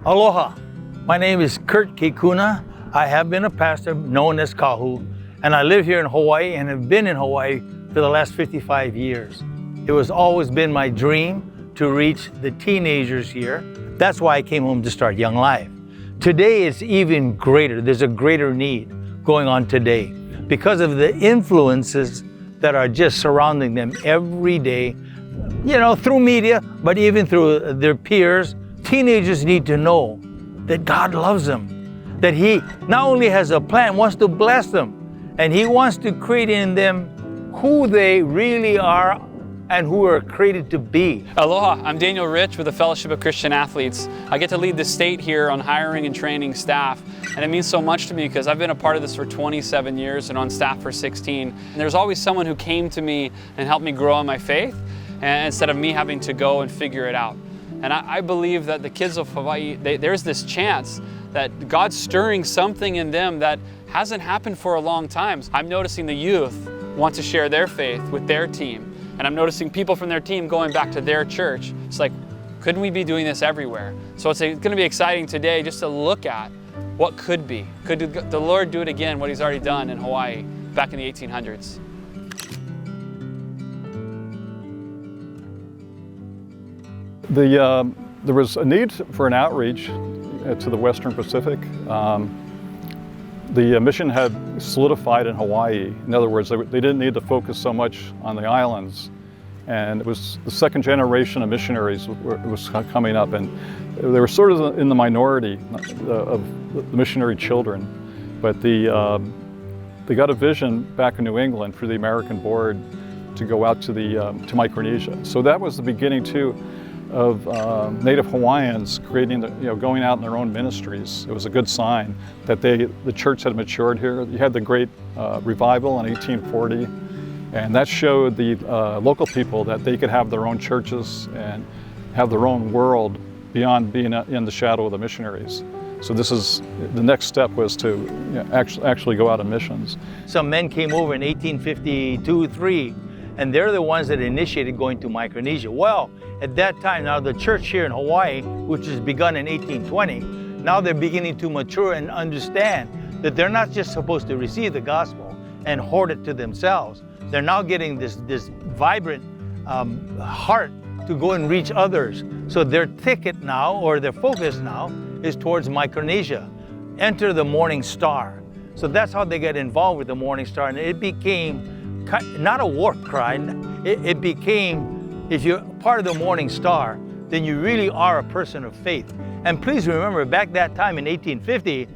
Aloha, my name is Kurt Kikuna. I have been a pastor known as Kahu, and I live here in Hawaii and have been in Hawaii for the last 55 years. It was always been my dream to reach the teenagers here. That's why I came home to start Young Life. Today it's even greater. There's a greater need going on today because of the influences that are just surrounding them every day, through media, but even through their peers. Teenagers need to know that God loves them, that He not only has a plan, wants to bless them, and He wants to create in them who they really are and who are created to be. Aloha, I'm Daniel Rich with the Fellowship of Christian Athletes. I get to lead the state here on hiring and training staff, and it means so much to me because I've been a part of this for 27 years and on staff for 16. And there's always someone who came to me and helped me grow in my faith, and instead of me having to go and figure it out. And I believe that the kids of Hawaii, there's this chance that God's stirring something in them that hasn't happened for a long time. I'm noticing the youth want to share their faith with their team. And I'm noticing people from their team going back to their church. It's like, couldn't we be doing this everywhere? So it's going to be exciting today just to look at what could be. Could the Lord do it again, what He's already done in Hawaii back in the 1800s? There was a need for an outreach to the Western Pacific. The mission had solidified in Hawaii. In other words, they didn't need to focus so much on the islands. And it was the second generation of missionaries was coming up, and they were sort of in the minority of the missionary children. But they got a vision back in New England for the American Board to go out to Micronesia. So that was the beginning too of Native Hawaiians going out in their own ministries. It was a good sign that the church had matured here. You had the great revival in 1840, and that showed the local people that they could have their own churches and have their own world beyond being in the shadow of the missionaries. So the next step was to actually go out on missions. Some men came over in 1852-3, and they're the ones that initiated going to Micronesia. Well, at that time, now the church here in Hawaii, which was begun in 1820, now they're beginning to mature and understand that they're not just supposed to receive the gospel and hoard it to themselves. They're now getting this vibrant heart to go and reach others. So their ticket now, or their focus now, is towards Micronesia. Enter the Morning Star. So that's how they get involved with the Morning Star, and it became not a war cry. It became, if you're part of the Morning Star, then you really are a person of faith. And please remember, back that time in 1850,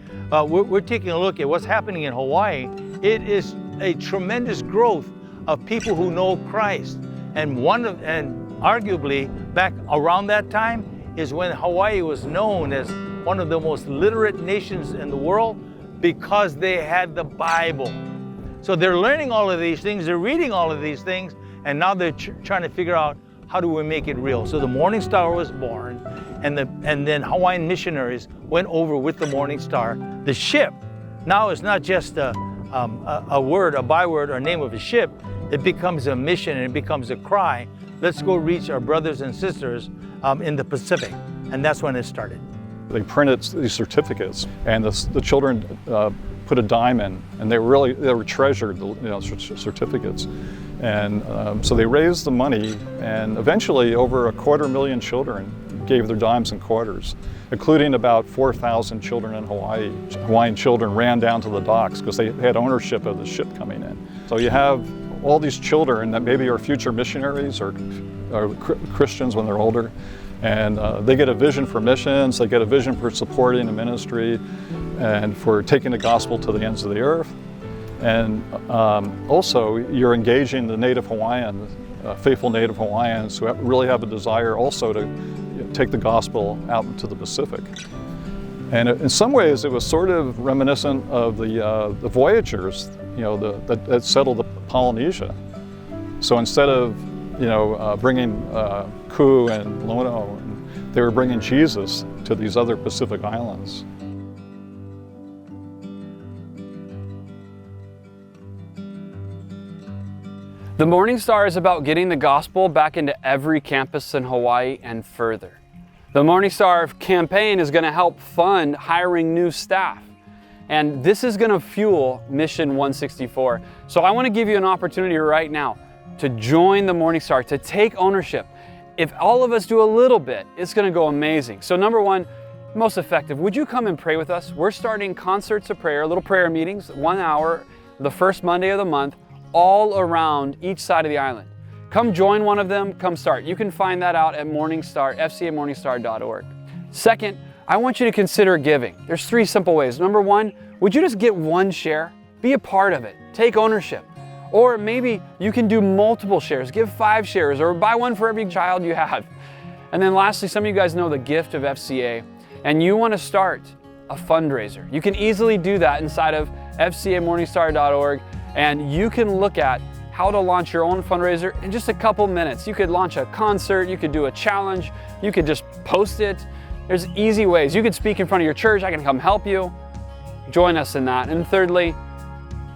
we're taking a look at what's happening in Hawaii. It is a tremendous growth of people who know Christ. And arguably back around that time is when Hawaii was known as one of the most literate nations in the world because they had the Bible. So they're learning all of these things, they're reading all of these things, and now they're trying to figure out how do we make it real. So the Morning Star was born, and then Hawaiian missionaries went over with the Morning Star. The ship now is not just a word, a byword, or name of a ship. It becomes a mission, and it becomes a cry. Let's go reach our brothers and sisters in the Pacific, and that's when it started. They printed these certificates, and the children put a dime in, and they were treasured, certificates. And so they raised the money, and eventually over 250,000 children gave their dimes and quarters, including about 4,000 children in Hawaii. Hawaiian children ran down to the docks because they had ownership of the ship coming in. So you have all these children that maybe are future missionaries or Christians when they're older, and they get a vision for missions, they get a vision for supporting a ministry, and for taking the gospel to the ends of the earth. And also, you're engaging the Native Hawaiians, faithful Native Hawaiians who really have a desire also to take the gospel out into the Pacific. And in some ways, it was sort of reminiscent of the voyagers, that settled the Polynesia. So instead of, bringing Ku and Lono, they were bringing Jesus to these other Pacific islands. The Morning Star is about getting the gospel back into every campus in Hawaii and further. The Morning Star campaign is going to help fund hiring new staff. And this is going to fuel Mission 164. So I want to give you an opportunity right now to join the Morning Star, to take ownership. If all of us do a little bit, it's going to go amazing. So number one, most effective, would you come and pray with us? We're starting concerts of prayer, little prayer meetings, 1 hour, the first Monday of the month, all around each side of the island. Come join one of them, come start. You can find that out at FCAMorningstar.org. Second, I want you to consider giving. There's 3 simple ways. Number one, would you just get 1 share? Be a part of it, take ownership. Or maybe you can do multiple shares, give 5 shares, or buy one for every child you have. And then lastly, some of you guys know the gift of FCA, and you want to start a fundraiser. You can easily do that inside of FCAMorningstar.org, and you can look at how to launch your own fundraiser in just a couple minutes. You could launch a concert, you could do a challenge, you could just post it. There's easy ways. You could speak in front of your church, I can come help you. Join us in that. And thirdly,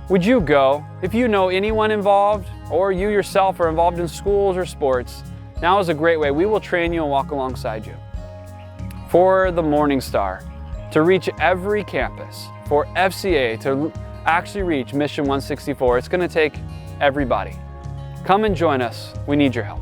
would you go? If you know anyone involved, or you yourself are involved in schools or sports, now is a great way. We will train you and walk alongside you. For the Morning Star, to reach every campus, for FCA to actually reach Mission 164, it's going to take everybody. Come and join us. We need your help.